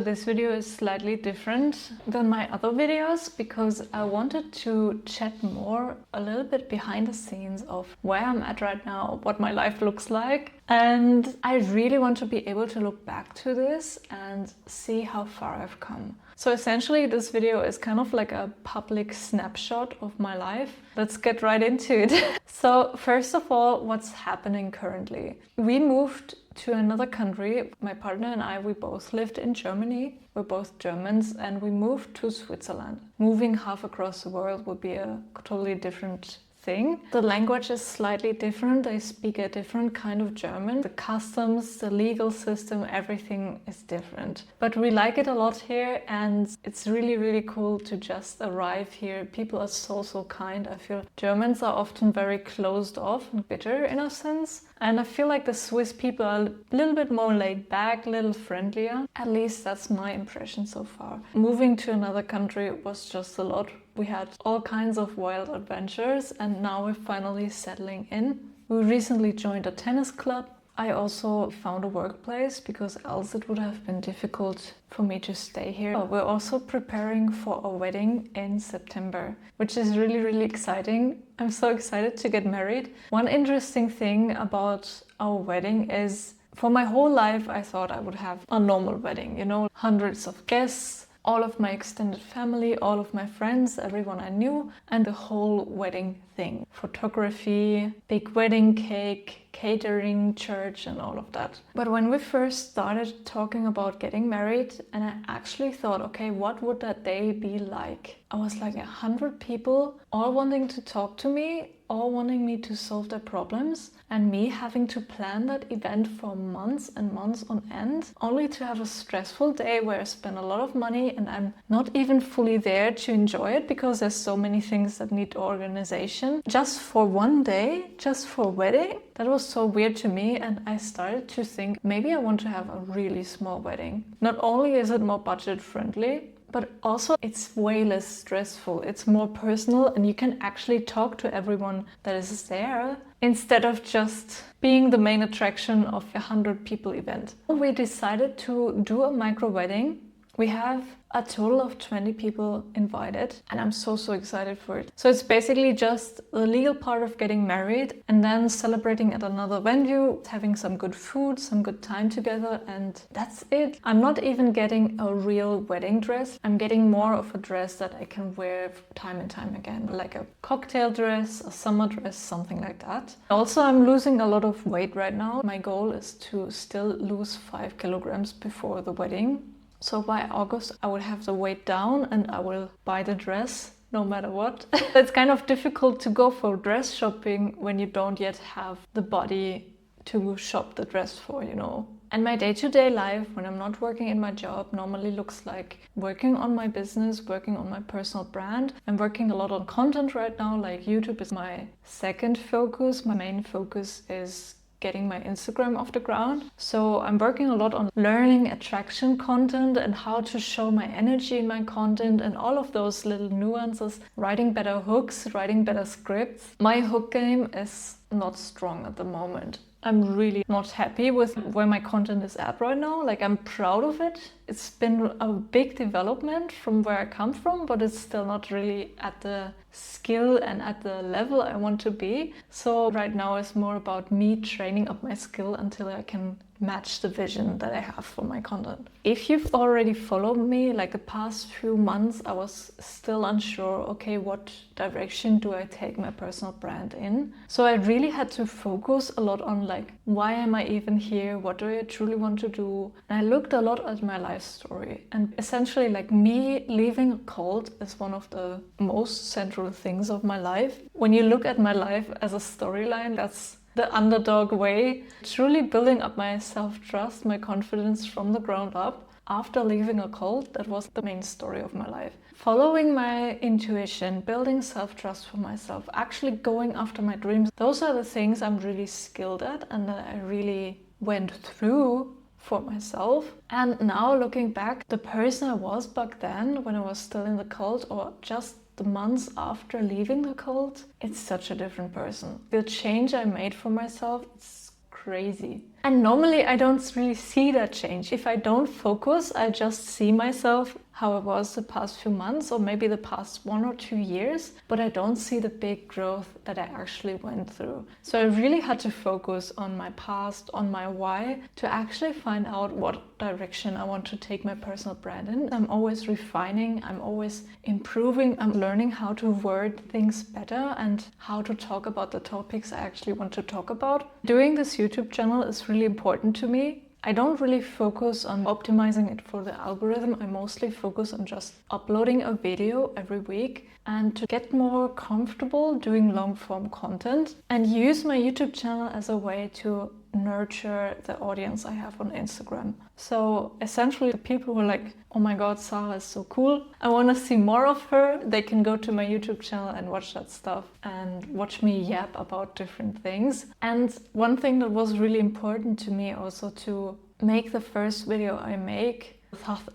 This video is slightly different than my other videos because I wanted to chat more a little bit behind the scenes of where I'm at right now, what my life looks like. And I really want to be able to look back to this and see how far I've come. So essentially this video is kind of like a public snapshot of my life. Let's get right into it. So first of all, what's happening currently? We moved to another country. My partner and I, we both lived in Germany. We're both Germans and we moved to Switzerland. Moving half across the world would be a totally different thing. The language is slightly different. They speak a different kind of German. The customs, the legal system, everything is different. But we like it a lot here and it's really, really cool to just arrive here. People are so kind. I feel Germans are often very closed off and bitter in a sense. And I feel like the Swiss people are a little bit more laid back, a little friendlier. At least that's my impression so far. Moving to another country was just a lot. We had all kinds of wild adventures and now we're finally settling in. We recently joined a tennis club. I also found a workplace because else it would have been difficult for me to stay here. We're also preparing for a wedding in September, which is really, really exciting. I'm so excited to get married. One interesting thing about our wedding is for my whole life I thought I would have a normal wedding, you know, hundreds of guests, all of my extended family, all of my friends, everyone I knew, and the whole wedding thing. Photography, big wedding cake, catering, church, and all of that. But when we first started talking about getting married, and I actually thought, okay, what would that day be like? I was like 100 people, all wanting to talk to me, all wanting me to solve their problems, and me having to plan that event for months and months on end, only to have a stressful day where I spend a lot of money and I'm not even fully there to enjoy it because there's so many things that need organization. Just for one day, just for a wedding, that was so weird to me, and I started to think maybe I want to have a really small wedding. Not only is it more budget friendly, but also it's way less stressful. It's more personal and you can actually talk to everyone that is there instead of just being the main attraction of a 100 people event. We decided to do a micro wedding. We have a total of 20 people invited and I'm so excited for it. So it's basically just the legal part of getting married and then celebrating at another venue, having some good food, some good time together, and that's it. I'm not even getting a real wedding dress. I'm getting more of a dress that I can wear time and time again, like a cocktail dress, a summer dress, something like that. Also, I'm losing a lot of weight right now. My goal is to still lose 5 kilograms before the wedding. So by August I will have the weight down and I will buy the dress no matter what. It's kind of difficult to go for dress shopping when you don't yet have the body to shop the dress for, you know. And my day-to-day life when I'm not working in my job normally looks like working on my business, working on my personal brand. I'm working a lot on content right now, like YouTube is my second focus. My main focus is getting my Instagram off the ground. So I'm working a lot on learning attraction content and how to show my energy in my content and all of those little nuances, writing better hooks, writing better scripts. My hook game is not strong at the moment. I'm really not happy with where my content is at right now. Like, I'm proud of it. It's been a big development from where I come from, but it's still not really at the skill and at the level I want to be. So right now it's more about me training up my skill until I can match the vision that I have for my content. If you've already followed me, like the past few months, I was still unsure, okay, what direction do I take my personal brand in? So I really had to focus a lot on like, why am I even here? What do I truly want to do? And I looked a lot at my life story, and essentially like me leaving a cult is one of the most central things of my life. When you look at my life as a storyline, that's the underdog way, truly building up my self-trust, my confidence from the ground up. After leaving a cult, that was the main story of my life. Following my intuition, building self-trust for myself, actually going after my dreams, those are the things I'm really skilled at and that I really went through for myself. And now looking back, the person I was back then when I was still in the cult, or just the months after leaving the cult, it's such a different person. The change I made for myself, it's crazy. And normally I don't really see that change. If I don't focus, I just see myself how I was the past few months or maybe the past 1 or 2 years, but I don't see the big growth that I actually went through. So I really had to focus on my past, on my why, to actually find out what direction I want to take my personal brand in. I'm always refining, I'm always improving, I'm learning how to word things better and how to talk about the topics I actually want to talk about. Doing this YouTube channel is really important to me. I don't really focus on optimizing it for the algorithm. I mostly focus on just uploading a video every week and to get more comfortable doing long form content and use my YouTube channel as a way to nurture the audience I have on Instagram. So essentially the people who are like, oh my god, Sara is so cool, I want to see more of her, they can go to my YouTube channel and watch that stuff and watch me yap about different things. And one thing that was really important to me also to make the first video I make,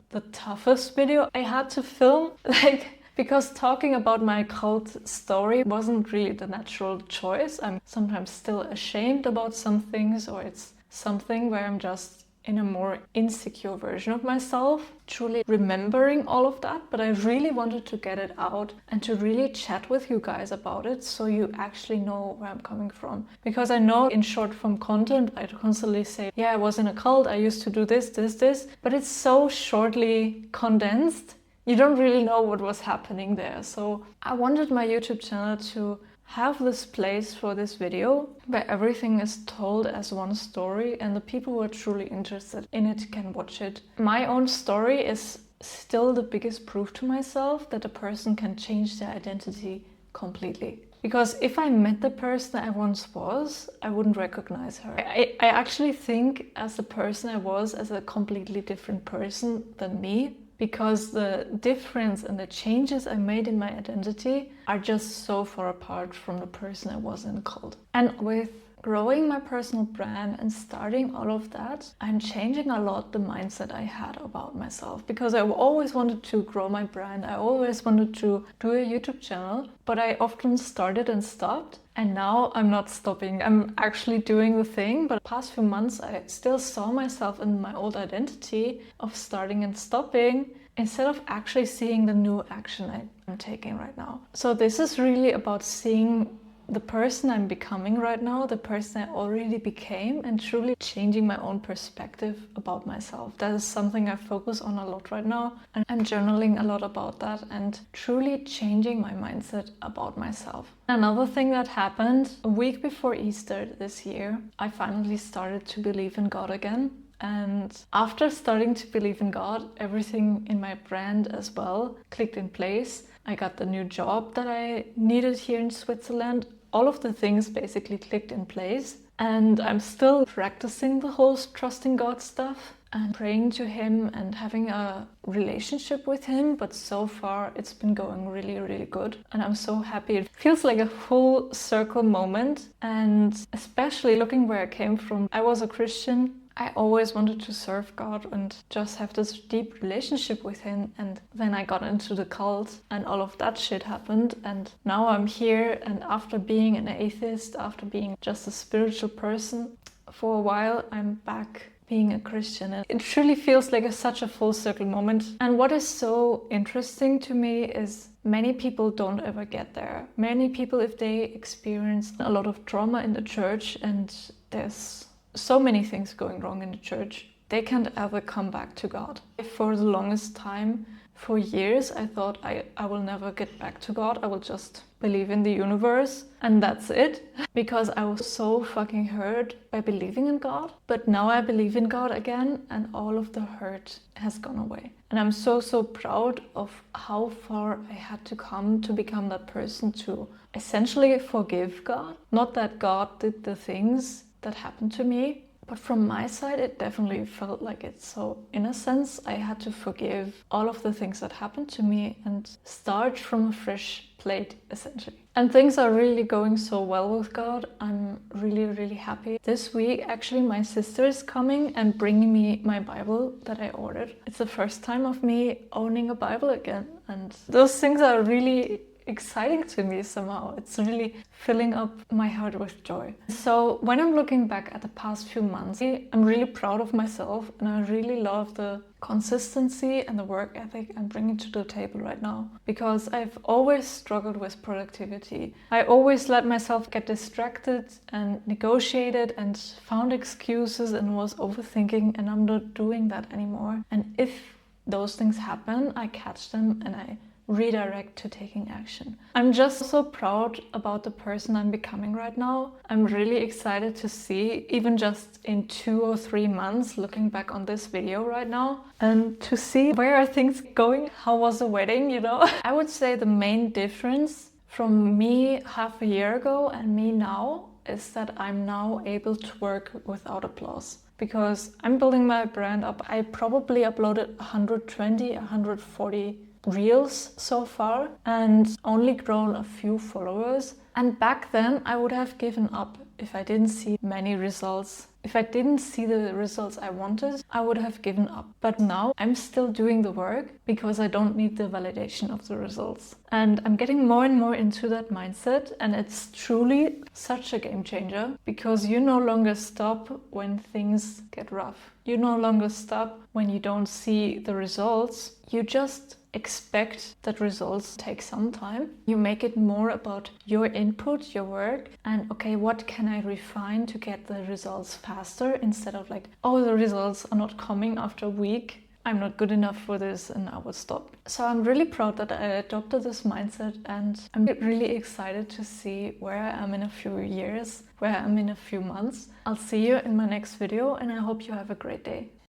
the toughest video I had to film, because talking about my cult story wasn't really the natural choice. I'm sometimes still ashamed about some things, or it's something where I'm just in a more insecure version of myself, truly remembering all of that. But I really wanted to get it out and to really chat with you guys about it so you actually know where I'm coming from. Because I know in short form content, I constantly say, yeah, I was in a cult, I used to do this, but it's so shortly condensed. You don't really know what was happening there. So I wanted my YouTube channel to have this place for this video where everything is told as one story and the people who are truly interested in it can watch it. My own story is still the biggest proof to myself that a person can change their identity completely. Because if I met the person I once was, I wouldn't recognize her. I actually think as the person I was as a completely different person than me. Because the difference and the changes I made in my identity are just so far apart from the person I was in the cult. And with growing my personal brand and starting all of that, I'm changing a lot the mindset I had about myself. Because I always wanted to grow my brand, I always wanted to do a YouTube channel, but I often started and stopped. And now I'm not stopping, I'm actually doing the thing. But the past few months I still saw myself in my old identity of starting and stopping instead of actually seeing the new action I'm taking right now. So this is really about seeing the person I'm becoming right now, the person I already became, and truly changing my own perspective about myself. That is something I focus on a lot right now, and I'm journaling a lot about that and truly changing my mindset about myself. Another thing that happened a week before Easter this year, I finally started to believe in God again. And after starting to believe in God, everything in my brand as well clicked in place. I got the new job that I needed here in Switzerland. All of the things basically clicked in place. And I'm still practicing the whole trusting God stuff and praying to Him and having a relationship with Him. But so far it's been going really, really good. And I'm so happy. It feels like a full circle moment. And especially looking where I came from, I was a Christian. I always wanted to serve God and just have this deep relationship with Him. And then I got into the cult and all of that shit happened. And now I'm here, and after being an atheist, after being just a spiritual person for a while, I'm back being a Christian. And it truly feels like such a full circle moment. And what is so interesting to me is many people don't ever get there. Many people, if they experience a lot of trauma in the church and there's so many things going wrong in the church, they can't ever come back to God. For the longest time, for years, I thought I will never get back to God. I will just believe in the universe and that's it. Because I was so fucking hurt by believing in God. But now I believe in God again and all of the hurt has gone away. And I'm so proud of how far I had to come to become that person to essentially forgive God. Not that God did the things that happened to me, but from my side it definitely felt like it. So in a sense I had to forgive all of the things that happened to me and start from a fresh plate essentially. And things are really going so well with God. I'm really happy. This week actually my sister is coming and bringing me my Bible that I ordered. It's the first time of me owning a Bible again, and those things are really exciting to me somehow. It's really filling up my heart with joy. So when I'm looking back at the past few months, I'm really proud of myself, and I really love the consistency and the work ethic I'm bringing to the table right now, because I've always struggled with productivity. I always let myself get distracted and negotiated and found excuses and was overthinking, and I'm not doing that anymore. And if those things happen, I catch them and I redirect to taking action. I'm just so proud about the person I'm becoming right now. I'm really excited to see, even just in 2 or 3 months, looking back on this video right now, and to see where are things going, how was the wedding, you know? I would say the main difference from me half a year ago and me now is that I'm now able to work without applause. Because I'm building my brand up. I probably uploaded 120, 140 reels so far and only grown a few followers. And back then I would have given up if I didn't see many results. If I didn't see the results I wanted, I would have given up. But now I'm still doing the work because I don't need the validation of the results. And I'm getting more and more into that mindset, and it's truly such a game changer, because you no longer stop when things get rough. You no longer stop when you don't see the results. You just expect that results take some time. You make it more about your input, your work, and okay, what can I refine to get the results faster, instead of like, oh, the results are not coming after a week, I'm not good enough for this, and I will stop. So I'm really proud that I adopted this mindset, and I'm really excited to see where I am in a few years, where I am in a few months. I'll see you in my next video, and I hope you have a great day.